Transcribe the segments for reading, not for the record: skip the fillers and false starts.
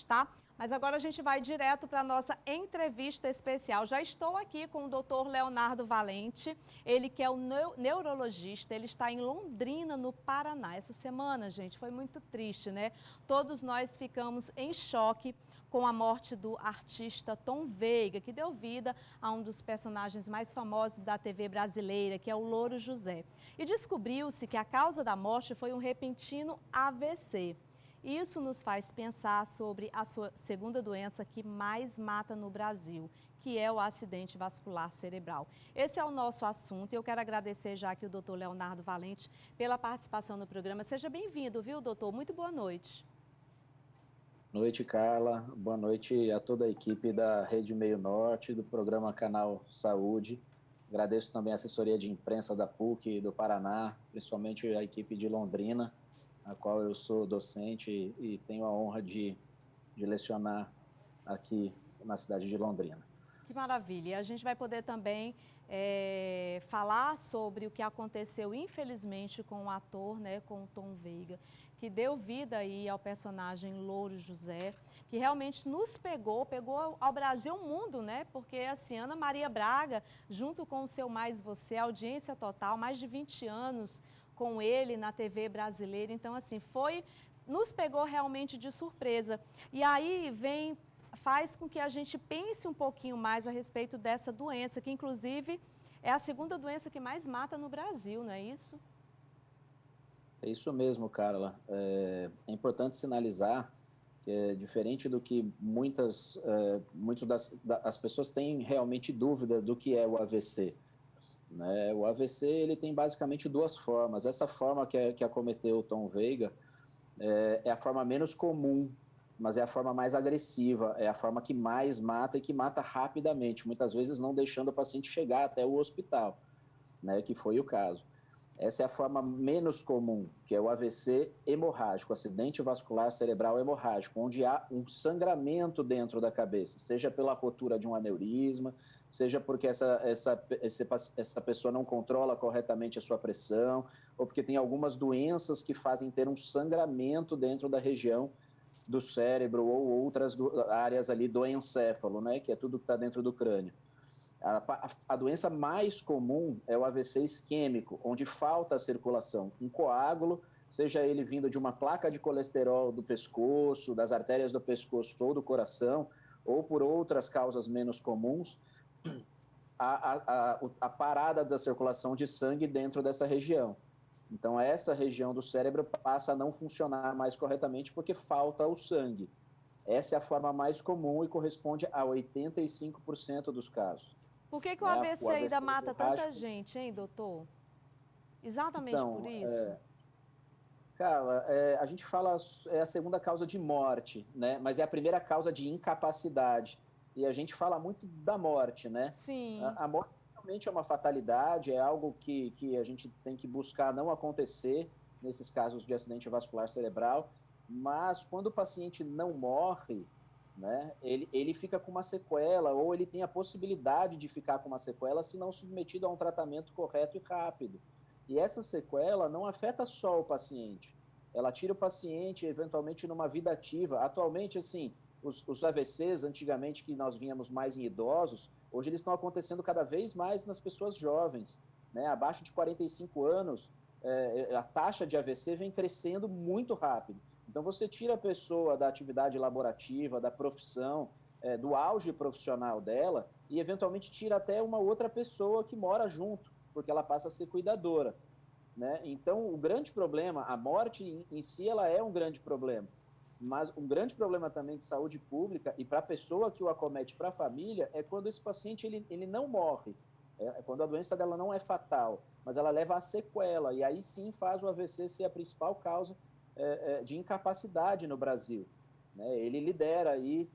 tá? Mas agora a gente vai direto para a nossa entrevista especial. Já estou aqui com o Dr. Leonardo Valente, ele que é o neurologista, ele está em Londrina, no Paraná. Essa semana, gente, foi muito triste, né? Todos nós ficamos em choque com a morte do artista Tom Veiga, que deu vida a um dos personagens mais famosos da TV brasileira, que é o Louro José. E descobriu-se que a causa da morte foi um repentino AVC. Isso nos faz pensar sobre a sua segunda doença que mais mata no Brasil, que é o acidente vascular cerebral. Esse é o nosso assunto e eu quero agradecer já aqui o doutor Leonardo Valente pela participação no programa. Seja bem-vindo, viu, doutor? Muito boa noite. Boa noite, Carla. Boa noite a toda a equipe da Rede Meio Norte, do programa Canal Saúde. Agradeço também a assessoria de imprensa da PUC do Paraná, principalmente a equipe de Londrina, a qual eu sou docente e tenho a honra de lecionar aqui na cidade de Londrina. Que maravilha. E a gente vai poder também falar sobre o que aconteceu, infelizmente, com o ator, né, com o Tom Veiga, que deu vida aí ao personagem Louro José, que realmente nos pegou ao Brasil, ao mundo, né? Porque assim, Ana Maria Braga, junto com o Seu Mais Você, audiência total, mais de 20 anos com ele na TV brasileira. Então, assim, nos pegou realmente de surpresa. E aí faz com que a gente pense um pouquinho mais a respeito dessa doença, que inclusive é a segunda doença que mais mata no Brasil, não é isso? É isso mesmo, Carla. É importante sinalizar que é diferente do que muitas das pessoas têm realmente dúvida do que é o AVC. Né? O AVC ele tem basicamente duas formas. Essa forma que acometeu o Tom Veiga é a forma menos comum, mas é a forma mais agressiva, é a forma que mais mata e que mata rapidamente, muitas vezes não deixando o paciente chegar até o hospital, né, que foi o caso. Essa é a forma menos comum, que é o AVC hemorrágico, acidente vascular cerebral hemorrágico, onde há um sangramento dentro da cabeça, seja pela rotura de um aneurisma, seja porque essa pessoa não controla corretamente a sua pressão, ou porque tem algumas doenças que fazem ter um sangramento dentro da região do cérebro ou outras áreas ali do encéfalo, né, que é tudo que está dentro do crânio. A doença mais comum é o AVC isquêmico, onde falta a circulação. Um coágulo, seja ele vindo de uma placa de colesterol do pescoço, das artérias do pescoço ou do coração, ou por outras causas menos comuns, a parada da circulação de sangue dentro dessa região. Então, essa região do cérebro passa a não funcionar mais corretamente porque falta o sangue. Essa é a forma mais comum e corresponde a 85% dos casos. Por que o Né? AVC O ainda AVC mata tanta hemorrágico. gente, hein, doutor? Exatamente por Então, isso? Carla, a gente fala é a segunda causa de morte, né? Mas é a primeira causa de incapacidade. E a gente fala muito da morte, né? Sim. A morte realmente é uma fatalidade, é algo que a gente tem que buscar não acontecer nesses casos de acidente vascular cerebral, mas quando o paciente não morre, né, ele fica com uma sequela, ou ele tem a possibilidade de ficar com uma sequela se não submetido a um tratamento correto e rápido. E essa sequela não afeta só o paciente, ela tira o paciente eventualmente numa vida ativa. Atualmente, assim, os AVCs, antigamente que nós vínhamos mais em idosos, hoje eles estão acontecendo cada vez mais nas pessoas jovens, né? Abaixo de 45 anos, a taxa de AVC vem crescendo muito rápido. Então, você tira a pessoa da atividade laborativa, da profissão, do auge profissional dela e, eventualmente, tira até uma outra pessoa que mora junto, porque ela passa a ser cuidadora. Né? Então, o grande problema, a morte em si, ela é um grande problema, mas um grande problema também de saúde pública e para a pessoa que o acomete, para a família, é quando esse paciente ele não morre, quando a doença dela não é fatal, mas ela leva a sequela, e aí sim faz o AVC ser a principal causa de incapacidade no Brasil. Né? Ele lidera aí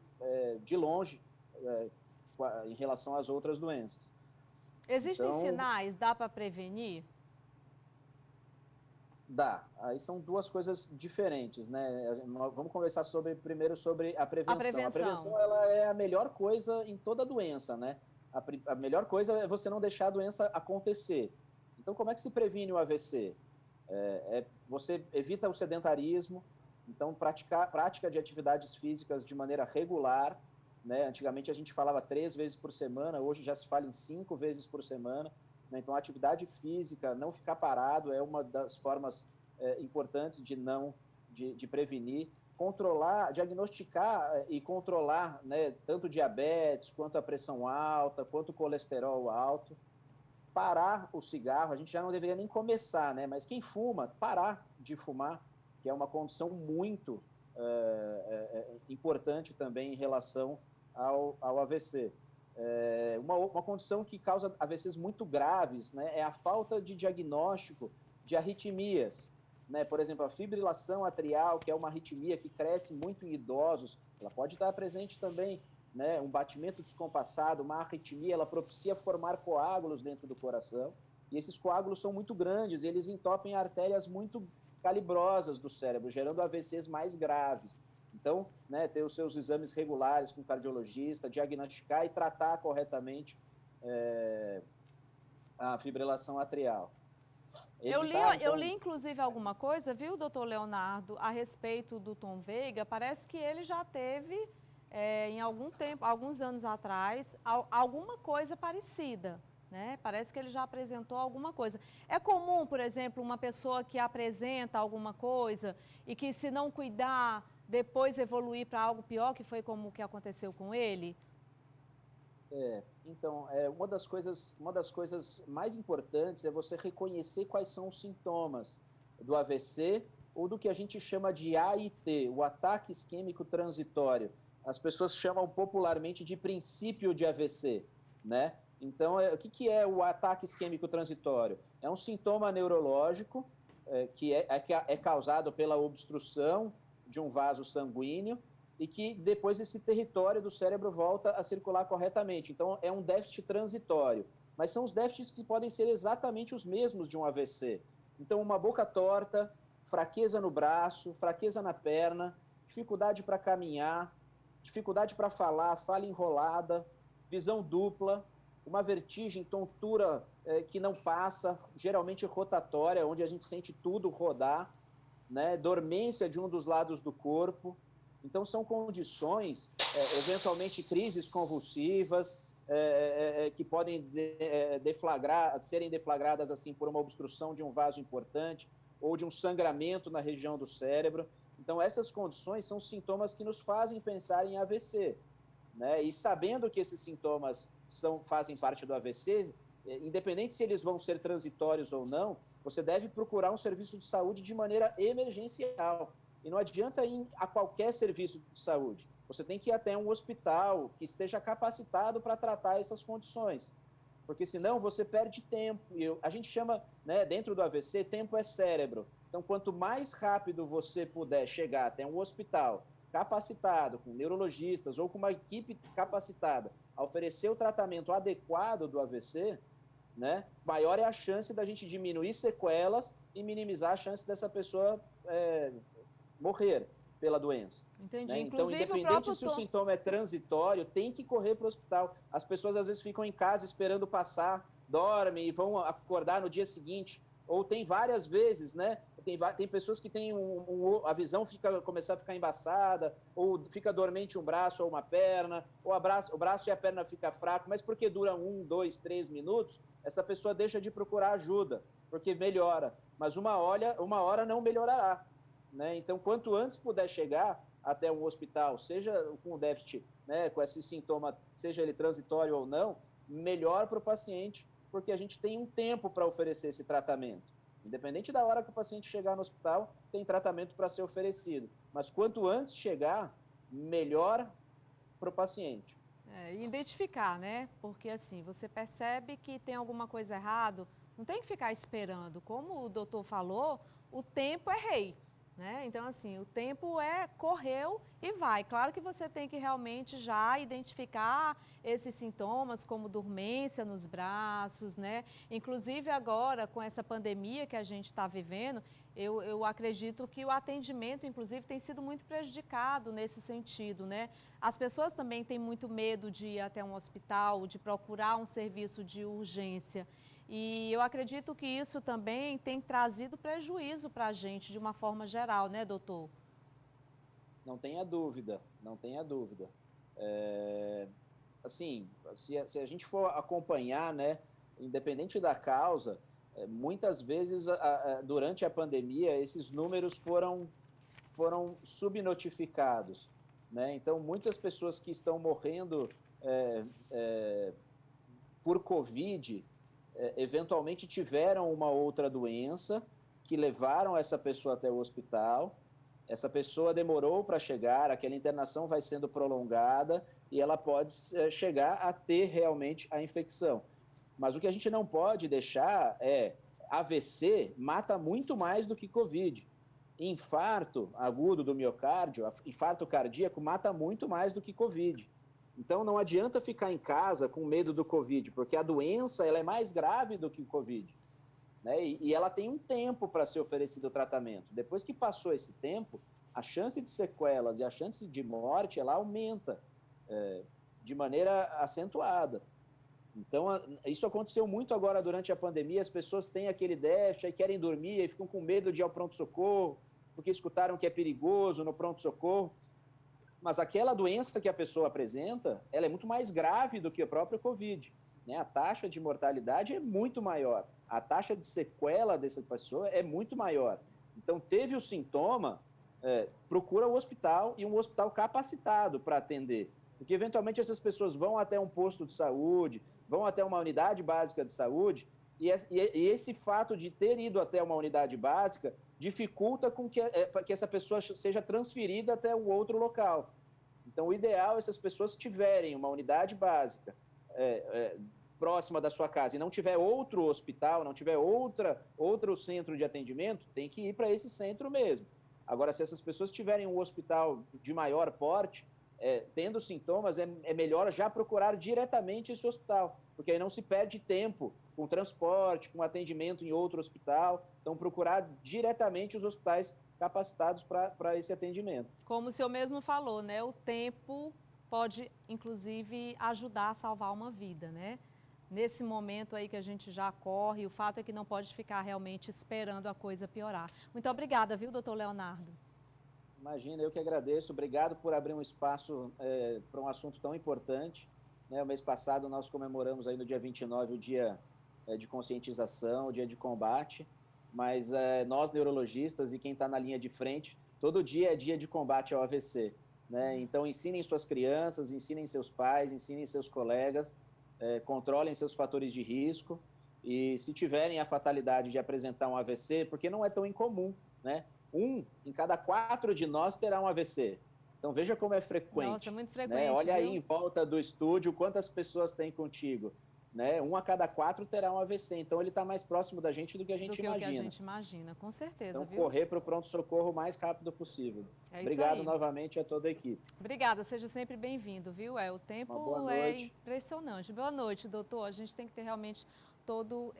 de longe em relação às outras doenças. Existem Então, sinais? Dá para prevenir? dá. Aí são duas coisas diferentes, né? Vamos conversar primeiro sobre a A prevenção. A prevenção. prevenção, ela é a melhor coisa em toda doença, né? A melhor coisa é você não deixar a doença acontecer. Então, como é que se previne o AVC? Você evita o sedentarismo, Então, prática de atividades físicas de maneira regular, né? Antigamente a gente falava 3 vezes por semana, hoje já se fala em 5 vezes por semana, né? Então, a atividade física, não ficar parado, é uma das formas importantes de prevenir, controlar, diagnosticar e controlar, né, tanto diabetes, quanto a pressão alta, quanto o colesterol alto. Parar o cigarro, a gente já não deveria nem começar, né? Mas quem fuma, parar de fumar, que é uma condição muito importante também em relação ao AVC. Uma condição que causa AVCs muito graves, né, é a falta de diagnóstico de arritmias. Né? Por exemplo, a fibrilação atrial, que é uma arritmia que cresce muito em idosos, ela pode estar presente também, né? Um batimento descompassado, uma arritmia, ela propicia formar coágulos dentro do coração, e esses coágulos são muito grandes, e eles entopem artérias muito calibrosas do cérebro, gerando AVCs mais graves. Então, né, ter os seus exames regulares com o cardiologista, diagnosticar e tratar corretamente a fibrilação atrial. Eu li, inclusive, alguma coisa, viu, doutor Leonardo, a respeito do Tom Veiga. Parece que ele já teve, em algum tempo, alguns anos atrás, alguma coisa parecida, né? Parece que ele já apresentou alguma coisa. É comum, por exemplo, uma pessoa que apresenta alguma coisa e que, se não cuidar, depois evoluir para algo pior, que foi como o que aconteceu com ele? Então, uma das coisas mais importantes é você reconhecer quais são os sintomas do AVC ou do que a gente chama de AIT, o ataque isquêmico transitório. As pessoas chamam popularmente de princípio de AVC, né? Então, o que é o ataque isquêmico transitório? É um sintoma neurológico que é causado pela obstrução de um vaso sanguíneo e que depois esse território do cérebro volta a circular corretamente. Então, é um déficit transitório. Mas são os déficits que podem ser exatamente os mesmos de um AVC. Então, uma boca torta, fraqueza no braço, fraqueza na perna, dificuldade para caminhar, dificuldade para falar, fala enrolada, visão dupla, uma vertigem, tontura que não passa, geralmente rotatória, onde a gente sente tudo rodar, né? Dormência de um dos lados do corpo. Então, são condições, eventualmente crises convulsivas, que podem serem deflagradas assim, por uma obstrução de um vaso importante ou de um sangramento na região do cérebro. Então, essas condições são sintomas que nos fazem pensar em AVC. Né? E sabendo que esses sintomas fazem parte do AVC, independente se eles vão ser transitórios ou não, você deve procurar um serviço de saúde de maneira emergencial. E não adianta ir a qualquer serviço de saúde. Você tem que ir até um hospital que esteja capacitado para tratar essas condições. Porque senão você perde tempo. E a gente chama, né, dentro do AVC, tempo é cérebro. Então, quanto mais rápido você puder chegar até um hospital capacitado, com neurologistas ou com uma equipe capacitada, a oferecer o tratamento adequado do AVC, né, maior é a chance da gente diminuir sequelas e minimizar a chance dessa pessoa morrer pela doença. Entendi. Né? Então, independente se o sintoma é transitório, tem que correr para o hospital. As pessoas, às vezes, ficam em casa esperando passar, dormem e vão acordar no dia seguinte. Ou tem várias vezes, né? Tem pessoas que têm a visão começa a ficar embaçada, ou fica dormente um braço ou uma perna, ou o braço e a perna ficam fracos, mas porque dura 1, 2, 3 minutos, essa pessoa deixa de procurar ajuda, porque melhora. Mas uma hora não melhorará. Né? Então, quanto antes puder chegar até um hospital, seja com déficit, né, com esse sintoma, seja ele transitório ou não, melhor para o paciente, porque a gente tem um tempo para oferecer esse tratamento. Independente da hora que o paciente chegar no hospital, tem tratamento para ser oferecido. Mas quanto antes chegar, melhor para o paciente. Identificar, né? Porque assim, você percebe que tem alguma coisa errada, não tem que ficar esperando. Como o doutor falou, o tempo é rei. Né? Então, assim, o tempo correu e vai. Claro que você tem que realmente já identificar esses sintomas, como dormência nos braços, né? Inclusive agora, com essa pandemia que a gente está vivendo, eu acredito que o atendimento, inclusive, tem sido muito prejudicado nesse sentido, né? As pessoas também têm muito medo de ir até um hospital, de procurar um serviço de urgência. E eu acredito que isso também tem trazido prejuízo para a gente de uma forma geral, né, doutor? Não tenha dúvida, não tenha dúvida. Assim, se a gente for acompanhar, né, independente da causa, muitas vezes durante a pandemia esses números foram subnotificados, né? Então, muitas pessoas que estão morrendo por Covid, eventualmente tiveram uma outra doença que levaram essa pessoa até o hospital. Essa pessoa demorou para chegar, aquela internação vai sendo prolongada e ela pode chegar a ter realmente a infecção. Mas o que a gente não pode deixar é AVC mata muito mais do que Covid. Infarto agudo do miocárdio, infarto cardíaco mata muito mais do que Covid. Então não adianta ficar em casa com medo do Covid, porque a doença ela é mais grave do que o Covid, né? E ela tem um tempo para ser oferecido o tratamento. Depois que passou esse tempo, a chance de sequelas e a chance de morte ela aumenta de maneira acentuada. Então, isso aconteceu muito agora durante a pandemia, as pessoas têm aquele déficit, aí querem dormir, aí ficam com medo de ir ao pronto-socorro, porque escutaram que é perigoso no pronto-socorro. Mas aquela doença que a pessoa apresenta, ela é muito mais grave do que a própria Covid, né? A taxa de mortalidade é muito maior, a taxa de sequela dessa pessoa é muito maior. Então, teve o sintoma, procura o hospital e um hospital capacitado para atender, porque eventualmente essas pessoas vão até um posto de saúde, vão até uma unidade básica de saúde, e esse fato de ter ido até uma unidade básica dificulta com que essa pessoa seja transferida até um outro local. Então, o ideal é essas pessoas tiverem uma unidade básica próxima da sua casa e não tiver outro hospital, não tiver outro centro de atendimento, tem que ir para esse centro mesmo. Agora, se essas pessoas tiverem um hospital de maior porte, tendo sintomas, é melhor já procurar diretamente esse hospital, porque aí não se perde tempo com transporte, com atendimento em outro hospital. Então, procurar diretamente os hospitais capacitados para esse atendimento. Como o senhor mesmo falou, né? O tempo pode, inclusive, ajudar a salvar uma vida, né? Nesse momento aí que a gente já corre, o fato é que não pode ficar realmente esperando a coisa piorar. Muito obrigada, viu, doutor Leonardo? Imagina, eu que agradeço. Obrigado por abrir um espaço para um assunto tão importante, né? O mês passado nós comemoramos aí no dia 29 o dia de conscientização, o dia de combate, mas nós neurologistas e quem está na linha de frente, todo dia é dia de combate ao AVC, né? Então ensinem suas crianças, ensinem seus pais, ensinem seus colegas, controlem seus fatores de risco e se tiverem a fatalidade de apresentar um AVC, porque não é tão incomum, né? 1 em cada 4 de nós terá um AVC. Então veja como é frequente. Nossa, muito né? frequente, Olha aí viu? em volta do estúdio quantas pessoas tem contigo. Né? 1 a cada 4 terá um AVC. Então ele está mais próximo da gente do que a gente Do que imagina. o que a gente imagina, com certeza, Então viu? correr para o pronto-socorro o mais rápido possível. É isso Obrigado aí. novamente a toda a equipe. Obrigada, seja sempre bem-vindo, viu? O Uma boa tempo é noite. impressionante. Boa noite, doutor. A gente tem que ter realmente todo